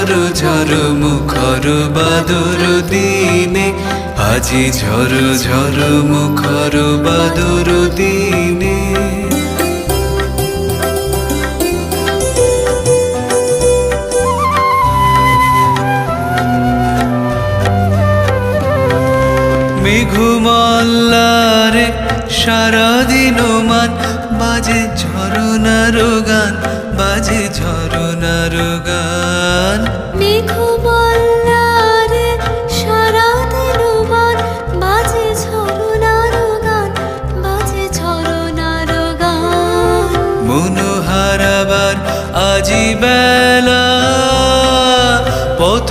ঝরো ঝরো মুখর বাদর দিনে, আজি ঝরো ঝরো মুখর বাদর দিনে। মেঘমাল্লারে সারাদিন মান বাজে ঝরনার গান, বাজে ঝরনার গান। মেঘমাল্লারে সারাদিন মান বাজে ঝরনার গান, বাজে ঝরনার গান। মনোহারাবার আজি বেলা পথ